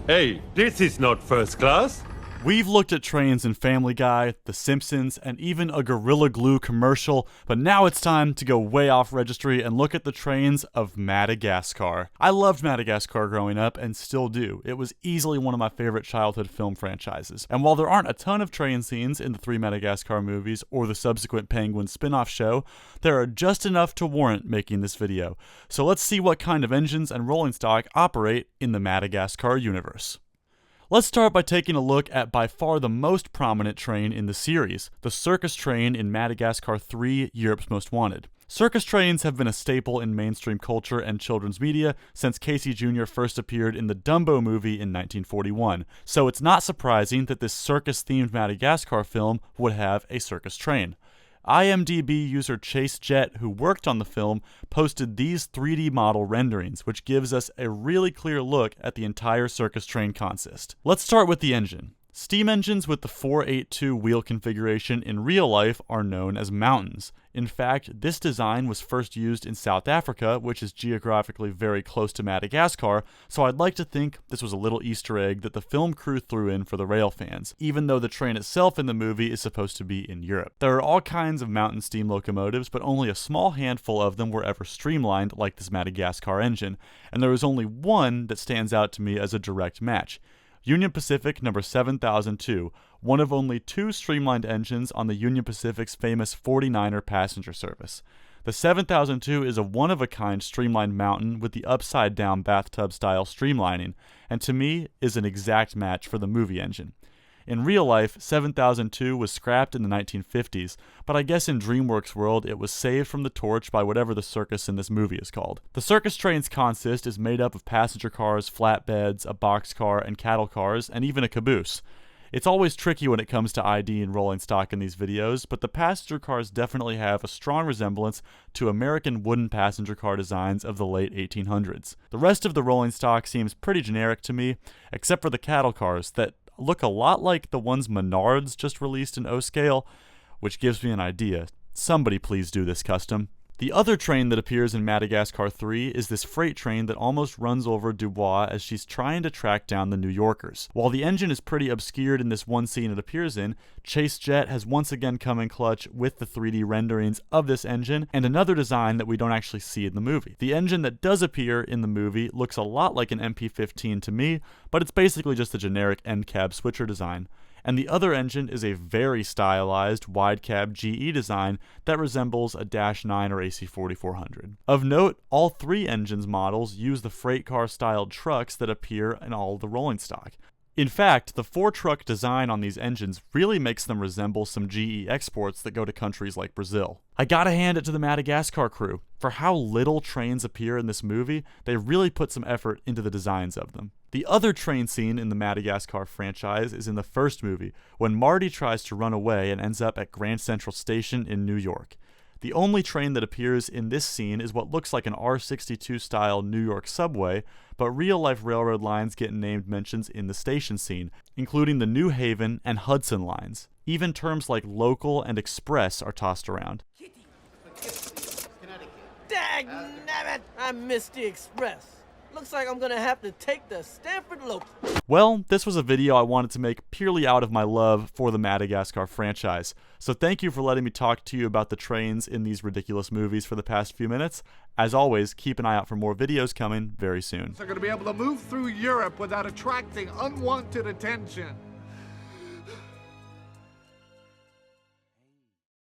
Hey, this is not first class. We've looked at trains in Family Guy, The Simpsons, and even a Gorilla Glue commercial, but now it's time to go way off registry and look at the Trains of Madagascar. I loved Madagascar growing up and still do. It was easily one of my favorite childhood film franchises. And while there aren't a ton of train scenes in the 3 Madagascar movies or the subsequent Penguin spin-off show, there are just enough to warrant making this video. So let's see what kind of engines and rolling stock operate in the Madagascar universe. Let's start by taking a look at by far the most prominent train in the series, the circus train in Madagascar 3, Europe's Most Wanted. Circus trains have been a staple in mainstream culture and children's media since Casey Jr. first appeared in the Dumbo movie in 1941, so it's not surprising that this circus-themed Madagascar film would have a circus train. IMDb user Chase Jet, who worked on the film, posted these 3D model renderings, which gives us a really clear look at the entire circus train consist. Let's start with the engine. Steam engines with the 482 wheel configuration in real life are known as mountains. In fact, this design was first used in South Africa, which is geographically very close to Madagascar, so I'd like to think this was a little Easter egg that the film crew threw in for the rail fans, even though the train itself in the movie is supposed to be in Europe. There are all kinds of mountain steam locomotives, but only a small handful of them were ever streamlined like this Madagascar engine, and there is only one that stands out to me as a direct match. Union Pacific number 7002, one of only 2 streamlined engines on the Union Pacific's famous 49er passenger service. The 7002 is a one-of-a-kind streamlined mountain with the upside-down bathtub-style streamlining, and to me is an exact match for the movie engine. In real life, 7002 was scrapped in the 1950s, but I guess in DreamWorks' world it was saved from the torch by whatever the circus in this movie is called. The circus train's consist is made up of passenger cars, flatbeds, a boxcar, and cattle cars, and even a caboose. It's always tricky when it comes to ID and rolling stock in these videos, but the passenger cars definitely have a strong resemblance to American wooden passenger car designs of the late 1800s. The rest of the rolling stock seems pretty generic to me, except for the cattle cars that look a lot like the ones Menards just released in O-scale, which gives me an idea. Somebody please do this custom. The other train that appears in Madagascar 3 is this freight train that almost runs over Dubois as she's trying to track down the New Yorkers. While the engine is pretty obscured in this one scene it appears in, Chase Jet has once again come in clutch with the 3D renderings of this engine and another design that we don't actually see in the movie. The engine that does appear in the movie looks a lot like an MP15 to me, but it's basically just a generic end cab switcher design. And the other engine is a very stylized wide cab GE design that resembles a Dash 9 or AC 4400. Of note, all 3 engines models use the freight car styled trucks that appear in all the rolling stock. In fact, the 4-truck design on these engines really makes them resemble some GE exports that go to countries like Brazil. I gotta hand it to the Madagascar crew. For how little trains appear in this movie, they really put some effort into the designs of them. The other train scene in the Madagascar franchise is in the first movie, when Marty tries to run away and ends up at Grand Central Station in New York. The only train that appears in this scene is what looks like an R62-style New York subway, but real-life railroad lines get named mentions in the station scene, including the New Haven and Hudson lines. Even terms like local and express are tossed around. Dagnabbit! I missed the express. Looks like I'm gonna have to take the Stanford Local. Well, this was a video I wanted to make purely out of my love for the Madagascar franchise. So thank you for letting me talk to you about the trains in these ridiculous movies for the past few minutes. As always, keep an eye out for more videos coming very soon. They're gonna be able to move through Europe without attracting unwanted attention.